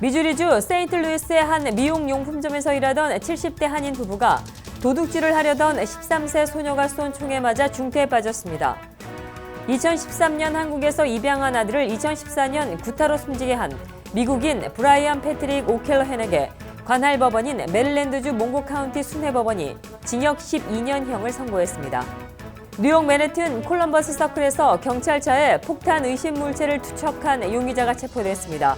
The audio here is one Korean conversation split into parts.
미주리주 세인트루이스의 한 미용용품점에서 일하던 70대 한인 부부가 도둑질을 하려던 13세 소녀가 쏜 총에 맞아 중태에 빠졌습니다. 2013년 한국에서 입양한 아들을 2014년 구타로 숨지게 한 미국인 브라이언 패트릭 오켈러헨에게 관할 법원인 메릴랜드주 몽고 카운티 순회법원이 징역 12년형을 선고했습니다. 뉴욕 맨해튼 콜럼버스 서클에서 경찰차에 폭탄 의심 물체를 투척한 용의자가 체포됐습니다.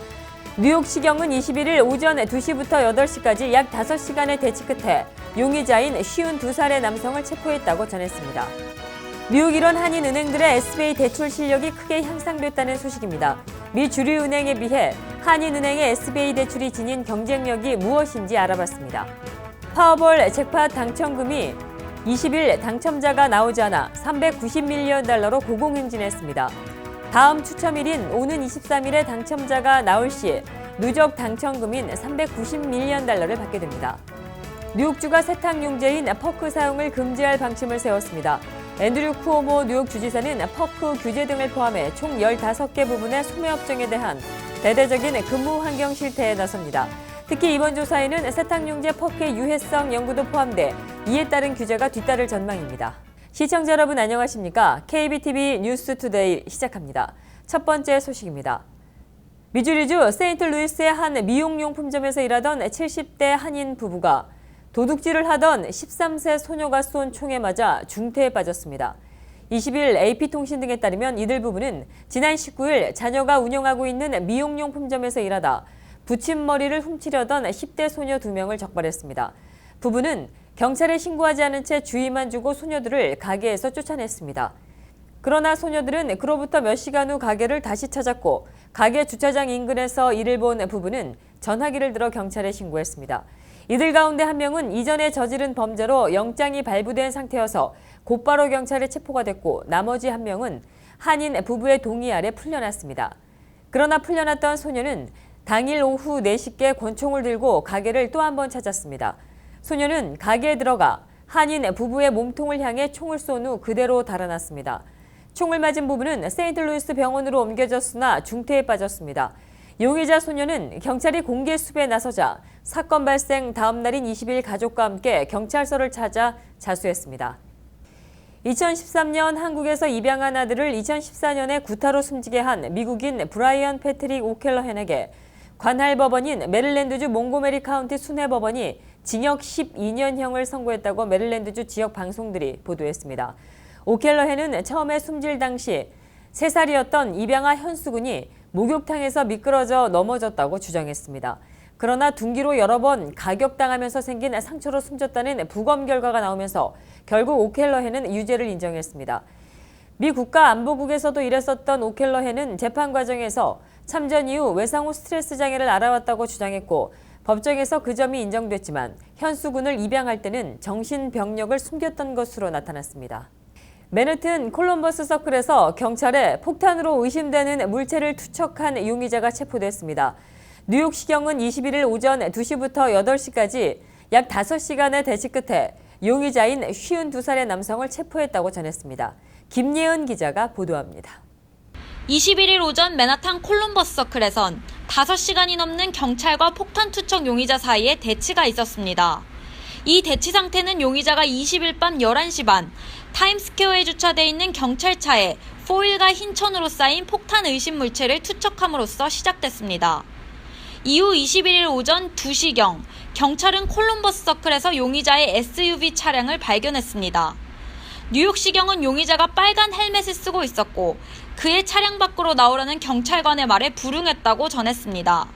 뉴욕시경은 21일 오전 2시부터 8시까지 약 5시간의 대치 끝에 용의자인 52살의 남성을 체포했다고 전했습니다. 미국 일원 한인은행들의 SBA 대출 실력이 크게 향상됐다는 소식입니다. 미 주류은행에 비해 한인은행의 SBA 대출이 지닌 경쟁력이 무엇인지 알아봤습니다. 파워볼 잭팟 당첨금이 20일 당첨자가 나오지 않아 $390밀리언 고공행진했습니다. 다음 추첨일인 오는 23일에 당첨자가 나올 시 누적 당첨금인 $390밀리언을 받게 됩니다. 뉴욕주가 세탁용제인 퍼크 사용을 금지할 방침을 세웠습니다. 앤드류 쿠오모 뉴욕 주지사는 퍼크 규제 등을 포함해 총 15개 부분의 소매 업종에 대한 대대적인 근무 환경 실태에 나섭니다. 특히 이번 조사에는 세탁용제 퍼크의 유해성 연구도 포함돼 이에 따른 규제가 뒤따를 전망입니다. 시청자 여러분 안녕하십니까? KBTV 뉴스투데이 시작합니다. 첫 번째 소식입니다. 미주리주 세인트루이스의 한 미용용품점에서 일하던 70대 한인 부부가 도둑질을 하던 13세 소녀가 쏜 총에 맞아 중태에 빠졌습니다. 20일 AP통신 등에 따르면 이들 부부는 지난 19일 자녀가 운영하고 있는 미용용품점에서 일하다 붙임머리를 훔치려던 10대 소녀 2명을 적발했습니다. 부부는 경찰에 신고하지 않은 채 주의만 주고 소녀들을 가게에서 쫓아냈습니다. 그러나 소녀들은 그로부터 몇 시간 후 가게를 다시 찾았고 가게 주차장 인근에서 이를 본 부부는 전화기를 들어 경찰에 신고했습니다. 이들 가운데 한 명은 이전에 저지른 범죄로 영장이 발부된 상태여서 곧바로 경찰에 체포가 됐고 나머지 한 명은 한인 부부의 동의 아래 풀려났습니다. 그러나 풀려났던 소녀는 당일 오후 4시께 권총을 들고 가게를 또 한 번 찾았습니다. 소녀는 가게에 들어가 한인 부부의 몸통을 향해 총을 쏜 후 그대로 달아났습니다. 총을 맞은 부부는 세인트루이스 병원으로 옮겨졌으나 중태에 빠졌습니다. 용의자 소녀는 경찰이 공개 수배에 나서자 사건 발생 다음 날인 20일 가족과 함께 경찰서를 찾아 자수했습니다. 2013년 한국에서 입양한 아들을 2014년에 구타로 숨지게 한 미국인 브라이언 패트릭 오켈러헨에게 관할 법원인 메릴랜드주 몽고메리 카운티 순회법원이 징역 12년형을 선고했다고 메릴랜드주 지역 방송들이 보도했습니다. 오켈러헨은 처음에 숨질 당시 3살이었던 입양아 현수군이 목욕탕에서 미끄러져 넘어졌다고 주장했습니다. 그러나 둔기로 여러 번 가격당하면서 생긴 상처로 숨졌다는 부검 결과가 나오면서 결국 오켈러헨은 유죄를 인정했습니다. 미 국가안보국에서도 일했었던 오켈러헨은 재판 과정에서 참전 이후 외상 후 스트레스 장애를 알아왔다고 주장했고 법정에서 그 점이 인정됐지만 현수군을 입양할 때는 정신병력을 숨겼던 것으로 나타났습니다. 맨해튼 콜럼버스 서클에서 경찰에 폭탄으로 의심되는 물체를 투척한 용의자가 체포됐습니다. 뉴욕시경은 21일 오전 2시부터 8시까지 약 5시간의 대치 끝에 용의자인 52살의 남성을 체포했다고 전했습니다. 김예은 기자가 보도합니다. 21일 오전 맨하탄 콜럼버스 서클에선 5시간이 넘는 경찰과 폭탄 투척 용의자 사이에 대치가 있었습니다. 이 대치 상태는 용의자가 20일 밤 11시 반 타임스퀘어에 주차돼 있는 경찰차에 포일과 흰천으로 쌓인 폭탄 의심 물체를 투척함으로써 시작됐습니다. 이후 21일 오전 2시경 경찰은 콜럼버스 서클에서 용의자의 SUV 차량을 발견했습니다. 뉴욕시경은 용의자가 빨간 헬멧을 쓰고 있었고 그의 차량 밖으로 나오려는 경찰관의 말에 불응했다고 전했습니다.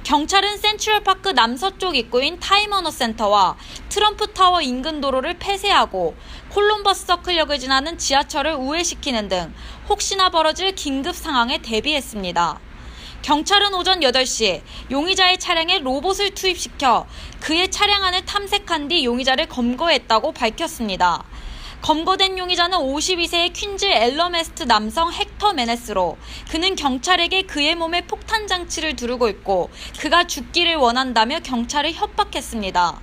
경찰은 센트럴파크 남서쪽 입구인 타임워너 센터와 트럼프 타워 인근 도로를 폐쇄하고 콜럼버스 서클역을 지나는 지하철을 우회시키는 등 혹시나 벌어질 긴급 상황에 대비했습니다. 경찰은 오전 8시 용의자의 차량에 로봇을 투입시켜 그의 차량 안을 탐색한 뒤 용의자를 검거했다고 밝혔습니다. 검거된 용의자는 52세의 퀸즈 엘러메스트 남성 헥터 메네스로 그는 경찰에게 그의 몸에 폭탄 장치를 두르고 있고 그가 죽기를 원한다며 경찰을 협박했습니다.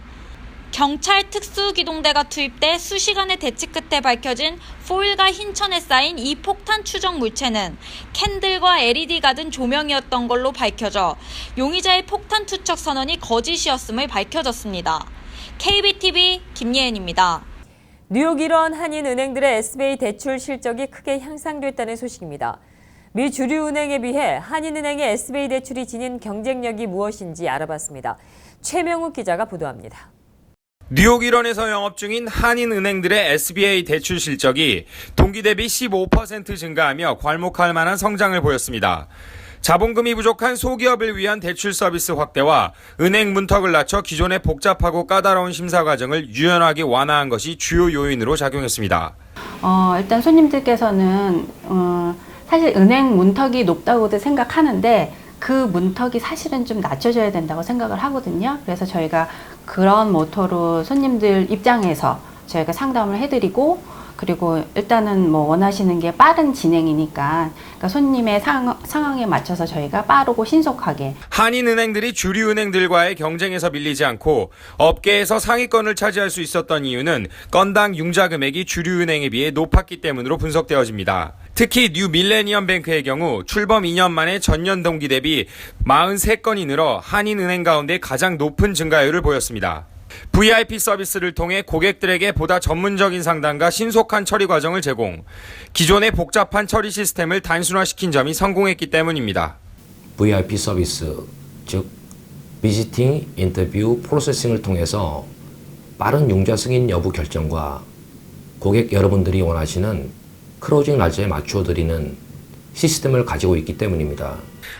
경찰 특수기동대가 투입돼 수시간의 대치 끝에 밝혀진 포일과 흰천에 쌓인 이 폭탄 추정 물체는 캔들과 LED가 든 조명이었던 걸로 밝혀져 용의자의 폭탄 투척 선언이 거짓이었음을 밝혀졌습니다. KBTV 김예은입니다. 뉴욕 일원 한인은행들의 SBA 대출 실적이 크게 향상됐다는 소식입니다. 미 주류은행에 비해 한인은행의 SBA 대출이 지닌 경쟁력이 무엇인지 알아봤습니다. 최명욱 기자가 보도합니다. 뉴욕 일원에서 영업 중인 한인은행들의 SBA 대출 실적이 동기 대비 15% 증가하며 괄목할 만한 성장을 보였습니다. 자본금이 부족한 소기업을 위한 대출 서비스 확대와 은행 문턱을 낮춰 기존의 복잡하고 까다로운 심사 과정을 유연하게 완화한 것이 주요 요인으로 작용했습니다. 일단 손님들께서는 사실 은행 문턱이 높다고도 생각하는데 그 문턱이 사실은 좀 낮춰져야 된다고 생각을 하거든요. 그래서 저희가 그런 모토로 손님들 입장에서 저희가 상담을 해드리고, 그리고 일단은 뭐 원하시는 게 빠른 진행이니까 그러니까 손님의 상황에 맞춰서 저희가 빠르고 신속하게. 한인은행들이 주류은행들과의 경쟁에서 밀리지 않고 업계에서 상위권을 차지할 수 있었던 이유는 건당 융자 금액이 주류은행에 비해 높았기 때문으로 분석되어집니다. 특히 뉴 밀레니엄 뱅크의 경우 출범 2년 만에 전년 동기 대비 43건이 늘어 한인은행 가운데 가장 높은 증가율을 보였습니다. VIP 서비스를 통해 고객들에게 보다 전문적인 상담과 신속한 처리 과정을 제공, 기존의 복잡한 처리 시스템을 단순화시킨 점이 성공했기 때문입니다. VIP 서비스, 즉 비지팅, 인터뷰, 프로세싱을 통해서 빠른 융자 승인 여부 결정과 고객 여러분들이 원하시는 클로징 날짜에 맞추어 드리는 시스템을 가지고 있기 때문입니다.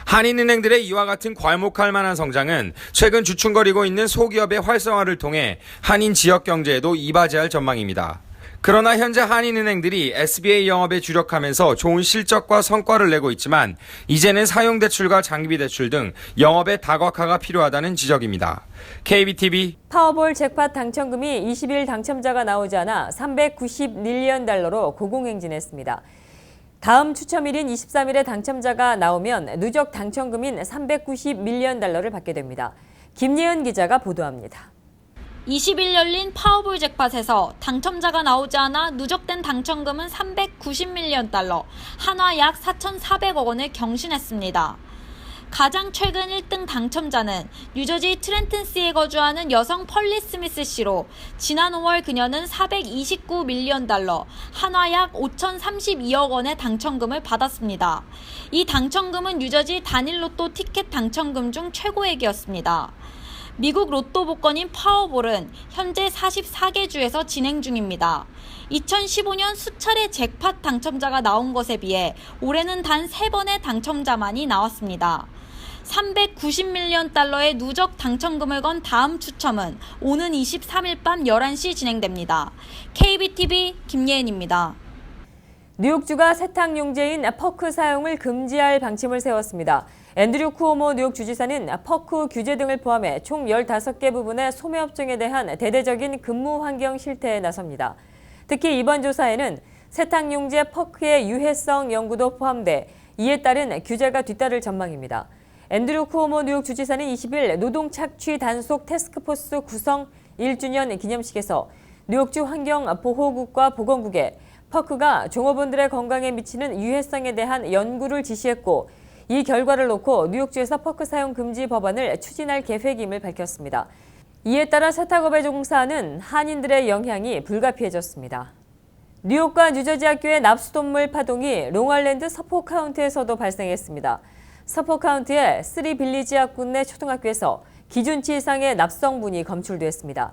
한인은행들의 이와 같은 괄목할 만한 성장은 최근 주춤거리고 있는 소기업의 활성화를 통해 한인 지역 경제에도 이바지할 전망입니다. 그러나 현재 한인은행들이 SBA 영업에 주력하면서 좋은 실적과 성과를 내고 있지만 이제는 사용대출과 장기대출 등 영업의 다각화가 필요하다는 지적입니다. KBTV 파워볼 잭팟 당첨금이 20일 당첨자가 나오지 않아 391 million 달러로 고공행진했습니다. 다음 추첨일인 23일에 당첨자가 나오면 누적 당첨금인 390million 달러를 받게 됩니다. 김예은 기자가 보도합니다. 20일 열린 파워볼 잭팟에서 당첨자가 나오지 않아 누적된 당첨금은 390밀리언 달러, 한화 약 4,400억 원을 경신했습니다. 가장 최근 1등 당첨자는 뉴저지 트렌튼시에 거주하는 여성 펄리 스미스 씨로 지난 5월 그녀는 429밀리언 달러, 한화 약 5,032억 원의 당첨금을 받았습니다. 이 당첨금은 뉴저지 단일 로또 티켓 당첨금 중 최고액이었습니다. 미국 로또 복권인 파워볼은 현재 44개 주에서 진행 중입니다. 2015년 수차례 잭팟 당첨자가 나온 것에 비해 올해는 단 3번의 당첨자만이 나왔습니다. 390밀리언 달러의 누적 당첨금을 건 다음 추첨은 오는 23일 밤 11시 진행됩니다. KBTV 김예은입니다. 뉴욕주가 세탁용제인 퍼크 사용을 금지할 방침을 세웠습니다. 앤드류 쿠오모 뉴욕 주지사는 퍼크 규제 등을 포함해 총 15개 부분의 소매업종에 대한 대대적인 근무 환경 실태에 나섭니다. 특히 이번 조사에는 세탁용제 퍼크의 유해성 연구도 포함돼 이에 따른 규제가 뒤따를 전망입니다. 앤드류 쿠오모 뉴욕 주지사는 20일 노동 착취 단속 태스크포스 구성 1주년 기념식에서 뉴욕주 환경보호국과 보건국에 퍼크가 종업원들의 건강에 미치는 유해성에 대한 연구를 지시했고 이 결과를 놓고 뉴욕주에서 퍼크 사용 금지 법안을 추진할 계획임을 밝혔습니다. 이에 따라 세탁업에 종사하는 한인들의 영향이 불가피해졌습니다. 뉴욕과 뉴저지 학교의 납수동물 파동이 롱아일랜드 서포 카운티에서도 발생했습니다. 서포 카운티의 3빌리지 학군 내 초등학교에서 기준치 이상의 납성분이 검출됐습니다.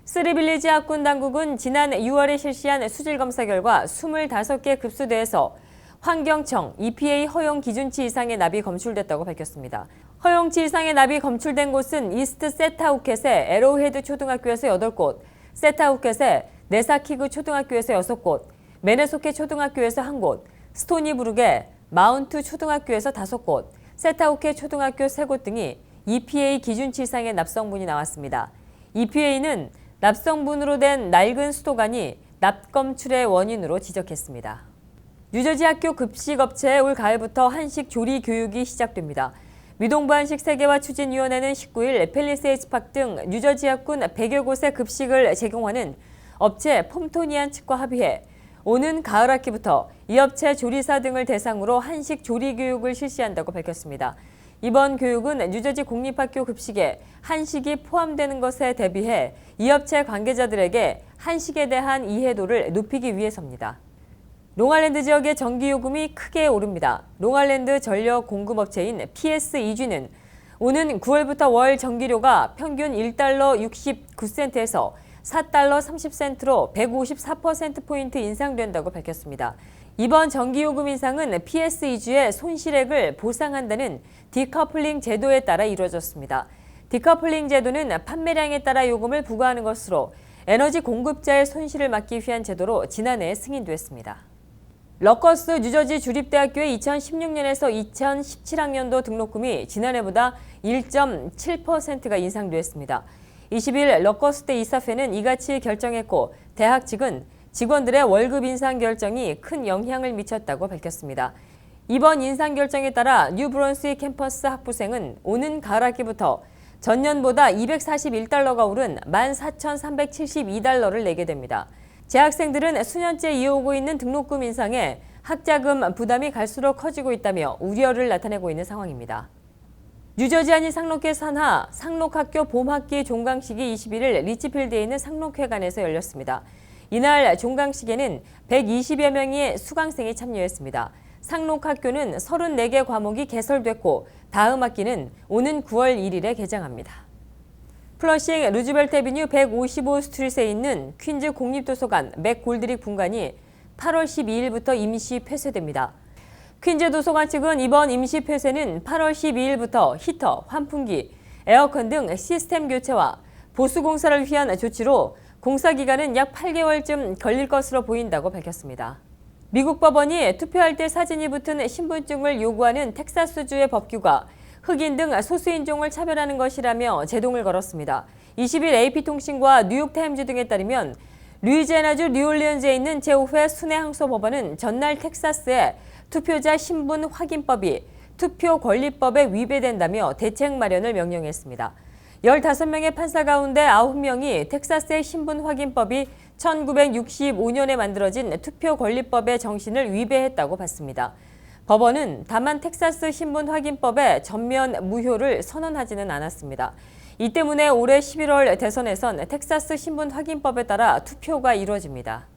3빌리지 학군 당국은 지난 6월에 실시한 수질 검사 결과 25개 급수대에서 환경청 EPA 허용 기준치 이상의 납이 검출됐다고 밝혔습니다. 허용치 이상의 납이 검출된 곳은 이스트 세타우켓의 에로헤드 초등학교에서 8곳, 세타우켓의 네사키그 초등학교에서 6곳, 메네소케 초등학교에서 1곳, 스토니브룩의 마운트 초등학교에서 5곳, 세타우켓 초등학교 3곳 등이 EPA 기준치 이상의 납성분이 나왔습니다. EPA는 납성분으로 된 낡은 수도관이 납 검출의 원인으로 지적했습니다. 뉴저지 학교 급식업체에 올 가을부터 한식 조리 교육이 시작됩니다. 미동부안식 세계화 추진위원회는 19일 팰리세이드 파크 등 뉴저지역군 100여 곳에 급식을 제공하는 업체 폼토니안 측과 합의해 오는 가을 학기부터 이 업체 조리사 등을 대상으로 한식 조리 교육을 실시한다고 밝혔습니다. 이번 교육은 뉴저지 공립학교 급식에 한식이 포함되는 것에 대비해 이 업체 관계자들에게 한식에 대한 이해도를 높이기 위해서입니다. 롱아일랜드 지역의 전기요금이 크게 오릅니다. 롱아일랜드 전력 공급업체인 PS2G는 오는 9월부터 월 전기료가 평균 1달러 69센트에서 4달러 30센트로 154%포인트 인상된다고 밝혔습니다. 이번 전기요금 인상은 PS2G의 손실액을 보상한다는 디커플링 제도에 따라 이루어졌습니다. 디커플링 제도는 판매량에 따라 요금을 부과하는 것으로 에너지 공급자의 손실을 막기 위한 제도로 지난해 승인됐습니다. 러커스 뉴저지 주립대학교의 2016년에서 2017학년도 등록금이 지난해보다 1.7%가 인상됐습니다. 20일 러커스대 이사회는 이같이 결정했고 대학 측은 직원들의 월급 인상 결정이 큰 영향을 미쳤다고 밝혔습니다. 이번 인상 결정에 따라 뉴브런스윅 캠퍼스 학부생은 오는 가을 학기부터 전년보다 241달러가 오른 14,372달러를 내게 됩니다. 재학생들은 수년째 이어오고 있는 등록금 인상에 학자금 부담이 갈수록 커지고 있다며 우려를 나타내고 있는 상황입니다. 뉴저지안이 상록회 산하 상록학교 봄학기 종강식이 21일 리치필드에 있는 상록회관에서 열렸습니다. 이날 종강식에는 120여 명의 수강생이 참여했습니다. 상록학교는 34개 과목이 개설됐고 다음 학기는 오는 9월 1일에 개장합니다. 플러싱 루즈벨트 애비뉴 155 스트릿에 있는 퀸즈 공립도서관 맥골드릭 분관이 8월 12일부터 임시 폐쇄됩니다. 퀸즈 도서관 측은 이번 임시 폐쇄는 8월 12일부터 히터, 환풍기, 에어컨 등 시스템 교체와 보수 공사를 위한 조치로 공사 기간은 약 8개월쯤 걸릴 것으로 보인다고 밝혔습니다. 미국 법원이 투표할 때 사진이 붙은 신분증을 요구하는 텍사스주의 법규가 흑인 등 소수인종을 차별하는 것이라며 제동을 걸었습니다. 20일 AP통신과 뉴욕타임즈 등에 따르면 루이지애나주 뉴올리언즈에 있는 제5회 순회항소법원은 전날 텍사스의 투표자 신분 확인법이 투표 권리법에 위배된다며 대책 마련을 명령했습니다. 15명의 판사 가운데 9명이 텍사스의 신분 확인법이 1965년에 만들어진 투표 권리법의 정신을 위배했다고 봤습니다. 법원은 다만 텍사스 신분 확인법의 전면 무효를 선언하지는 않았습니다. 이 때문에 올해 11월 대선에선 텍사스 신분 확인법에 따라 투표가 이루어집니다.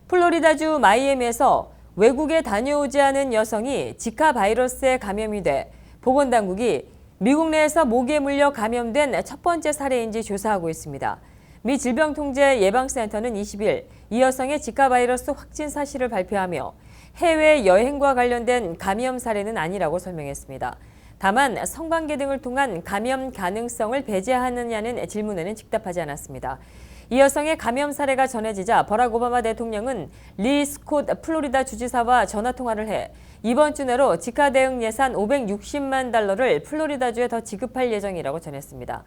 플로리다주 마이애미에서 외국에 다녀오지 않은 여성이 지카 바이러스에 감염이 돼 보건당국이 미국 내에서 모기에 물려 감염된 첫 번째 사례인지 조사하고 있습니다. 미 질병통제예방센터는 20일 이 여성의 지카 바이러스 확진 사실을 발표하며 해외 여행과 관련된 감염 사례는 아니라고 설명했습니다. 다만 성관계 등을 통한 감염 가능성을 배제하느냐는 질문에는 즉답하지 않았습니다. 이 여성의 감염 사례가 전해지자 버락 오바마 대통령은 리 스콧 플로리다 주지사와 전화통화를 해 이번 주 내로 지카 대응 예산 560만 달러를 플로리다주에 더 지급할 예정이라고 전했습니다.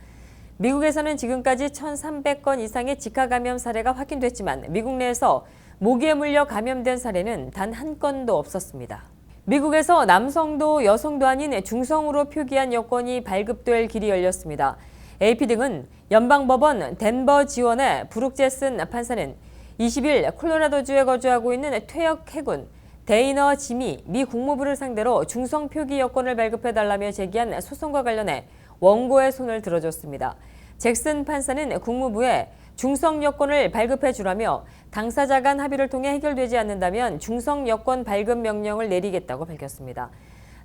미국에서는 지금까지 1,300건 이상의 지카 감염 사례가 확인됐지만 미국 내에서 모기에 물려 감염된 사례는 단 한 건도 없었습니다. 미국에서 남성도 여성도 아닌 중성으로 표기한 여권이 발급될 길이 열렸습니다. AP 등은 연방법원 덴버 지원의 브룩 제슨 판사는 20일 콜로라도주에 거주하고 있는 퇴역 해군 데이너 짐이 미 국무부를 상대로 중성 표기 여권을 발급해달라며 제기한 소송과 관련해 원고의 손을 들어줬습니다. 잭슨 판사는 국무부에 중성 여권을 발급해 주라며 당사자 간 합의를 통해 해결되지 않는다면 중성 여권 발급 명령을 내리겠다고 밝혔습니다.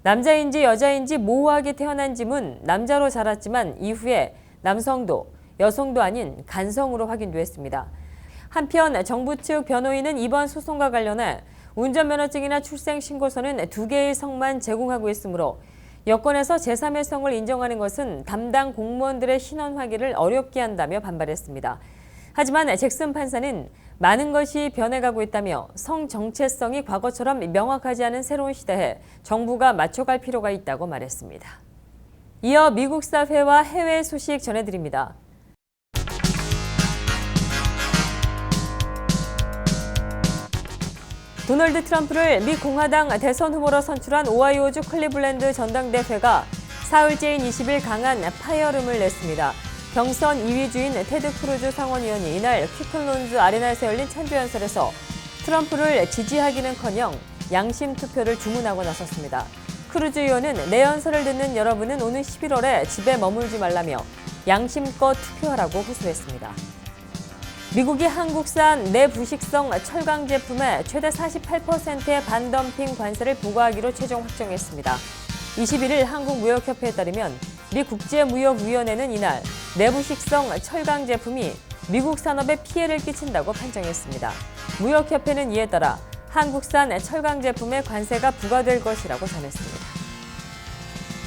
남자인지 여자인지 모호하게 태어난 짐은 남자로 자랐지만 이후에 남성도 여성도 아닌 간성으로 확인됐습니다. 한편 정부 측 변호인은 이번 소송과 관련해 운전면허증이나 출생신고서는 2개의 성만 제공하고 있으므로 여권에서 제3의 성을 인정하는 것은 담당 공무원들의 신원 확인을 어렵게 한다며 반발했습니다. 하지만 잭슨 판사는 많은 것이 변해가고 있다며 성 정체성이 과거처럼 명확하지 않은 새로운 시대에 정부가 맞춰갈 필요가 있다고 말했습니다. 이어 미국 사회와 해외 소식 전해드립니다. 도널드 트럼프를 미 공화당 대선 후보로 선출한 오하이오주 클리블랜드 전당대회가 사흘째인 20일 강한 파열음을 냈습니다. 경선 2위 주인 테드 크루즈 상원의원이 이날 퀴클론즈 아레나에서 열린 찬조연설에서 트럼프를 지지하기는커녕 양심 투표를 주문하고 나섰습니다. 크루즈 의원은 내 연설을 듣는 여러분은 오는 11월에 집에 머물지 말라며 양심껏 투표하라고 호소했습니다. 미국이 한국산 내부식성 철강 제품에 최대 48%의 반덤핑 관세를 부과하기로 최종 확정했습니다. 21일 한국무역협회에 따르면 미 국제무역위원회는 이날 내부식성 철강 제품이 미국 산업에 피해를 끼친다고 판정했습니다. 무역협회는 이에 따라 한국산 철강 제품에 관세가 부과될 것이라고 전했습니다.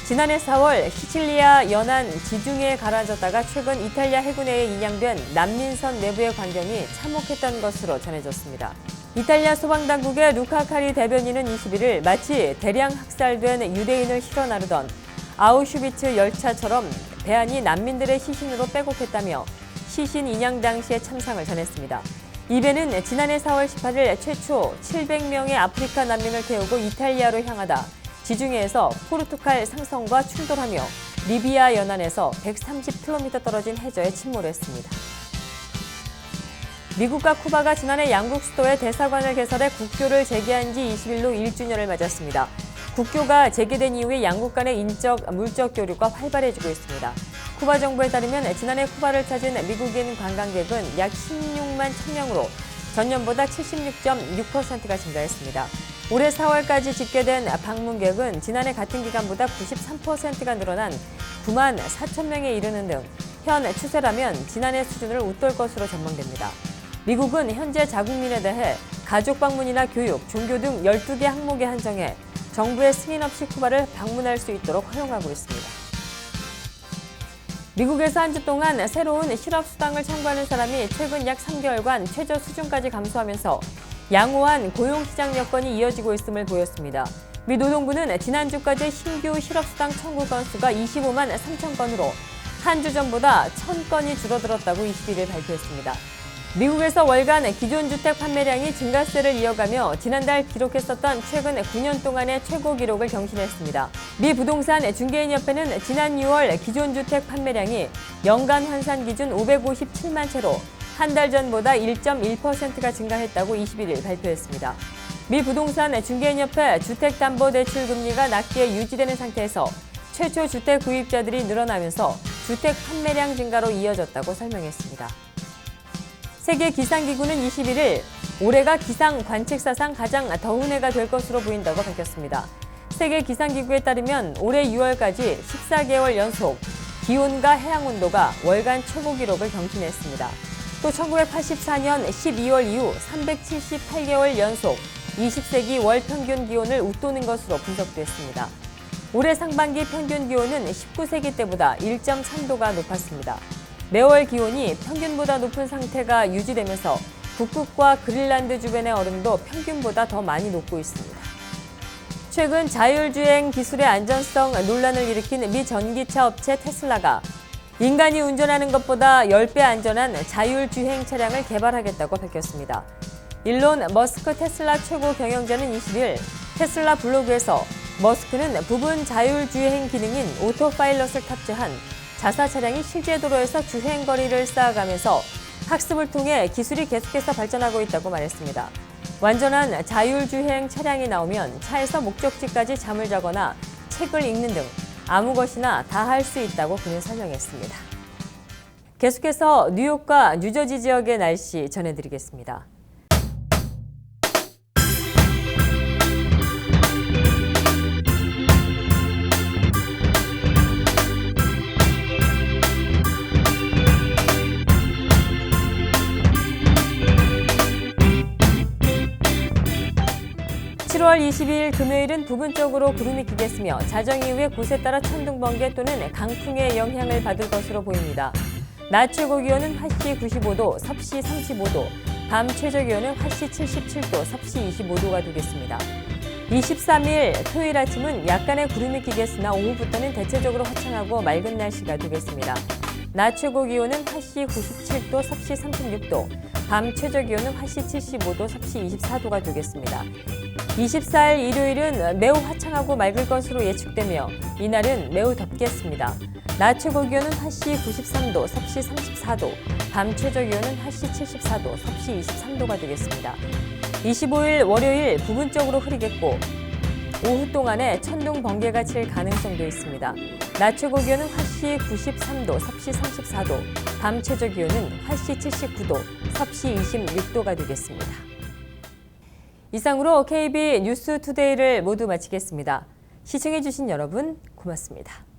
지난해 4월 시칠리아 연안 지중해에 가라앉았다가 최근 이탈리아 해군에 인양된 난민선 내부의 광경이 참혹했던 것으로 전해졌습니다. 이탈리아 소방당국의 루카 카리 대변인은 21일 마치 대량 학살된 유대인을 실어 나르던 아우슈비츠 열차처럼 배 안이 난민들의 시신으로 빼곡했다며 시신 인양 당시의 참상을 전했습니다. 이 배는 지난해 4월 18일 최초 700명의 아프리카 난민을 태우고 이탈리아로 향하다 지중해에서 포르투갈 상선과 충돌하며 리비아 연안에서 130km 떨어진 해저에 침몰했습니다. 미국과 쿠바가 지난해 양국 수도에 대사관을 개설해 국교를 재개한 지 20일로 1주년을 맞았습니다. 국교가 재개된 이후에 양국 간의 인적, 물적 교류가 활발해지고 있습니다. 쿠바 정부에 따르면 지난해 쿠바를 찾은 미국인 관광객은 약 16만 1000명으로 전년보다 76.6%가 증가했습니다. 올해 4월까지 집계된 방문객은 지난해 같은 기간보다 93%가 늘어난 9만 4천 명에 이르는 등 현 추세라면 지난해 수준을 웃돌 것으로 전망됩니다. 미국은 현재 자국민에 대해 가족 방문이나 교육, 종교 등 12개 항목에 한정해 정부의 승인 없이 쿠바를 방문할 수 있도록 허용하고 있습니다. 미국에서 한 주 동안 새로운 실업수당을 청구하는 사람이 최근 약 3개월간 최저 수준까지 감소하면서 양호한 고용시장 여건이 이어지고 있음을 보였습니다. 미 노동부는 지난주까지 신규 실업수당 청구 건수가 25만 3천 건으로 한 주 전보다 1,000건이 줄어들었다고 21일 발표했습니다. 미국에서 월간 기존 주택 판매량이 증가세를 이어가며 지난달 기록했었던 최근 9년 동안의 최고 기록을 경신했습니다. 미 부동산 중개인협회는 지난 6월 기존 주택 판매량이 연간 환산 기준 557만 채로 한 달 전보다 1.1%가 증가했다고 21일 발표했습니다. 미 부동산 중개인협회 주택담보대출 금리가 낮게 유지되는 상태에서 최초 주택 구입자들이 늘어나면서 주택 판매량 증가로 이어졌다고 설명했습니다. 세계기상기구는 21일 올해가 기상 관측사상 가장 더운 해가 될 것으로 보인다고 밝혔습니다. 세계기상기구에 따르면 올해 6월까지 14개월 연속 기온과 해양온도가 월간 최고 기록을 경신했습니다. 또 1984년 12월 이후 378개월 연속 20세기 월 평균 기온을 웃도는 것으로 분석됐습니다. 올해 상반기 평균 기온은 19세기 때보다 1.3도가 높았습니다. 매월 기온이 평균보다 높은 상태가 유지되면서 북극과 그린란드 주변의 얼음도 평균보다 더 많이 녹고 있습니다. 최근 자율주행 기술의 안전성 논란을 일으킨 미 전기차 업체 테슬라가 인간이 운전하는 것보다 10배 안전한 자율주행 차량을 개발하겠다고 밝혔습니다. 일론 머스크 테슬라 최고 경영자는 20일 테슬라 블로그에서 머스크는 부분 자율주행 기능인 오토파일럿을 탑재한 자사 차량이 실제 도로에서 주행 거리를 쌓아가면서 학습을 통해 기술이 계속해서 발전하고 있다고 말했습니다. 완전한 자율주행 차량이 나오면 차에서 목적지까지 잠을 자거나 책을 읽는 등 아무 것이나 다 할 수 있다고 그는 설명했습니다. 계속해서 뉴욕과 뉴저지 지역의 날씨 전해드리겠습니다. 7월 22일 금요일은 부분적으로 구름이 끼겠으며 자정 이후에 곳에 따라 천둥, 번개 또는 강풍의 영향을 받을 것으로 보입니다. 낮 최고 기온은 화씨 95도, 섭씨 35도, 밤 최저 기온은 화씨 77도, 섭씨 25도가 되겠습니다. 23일 토요일 아침은 약간의 구름이 끼겠으나 오후부터는 대체적으로 화창하고 맑은 날씨가 되겠습니다. 낮 최고 기온은 화씨 97도, 섭씨 36도, 밤 최저 기온은 화씨 75도, 섭씨 24도가 되겠습니다. 24일 일요일은 매우 화창하고 맑을 것으로 예측되며 이날은 매우 덥겠습니다. 낮 최고 기온은 화씨 93도, 섭씨 34도, 밤 최저 기온은 화씨 74도, 섭씨 23도가 되겠습니다. 25일 월요일 부분적으로 흐리겠고 오후 동안에 천둥 번개가 칠 가능성도 있습니다. 낮 최고 기온은 화씨 93도, 섭씨 34도, 밤 최저 기온은 화씨 79도, 섭씨 26도가 되겠습니다. 이상으로 KB 뉴스투데이를 모두 마치겠습니다. 시청해주신 여러분 고맙습니다.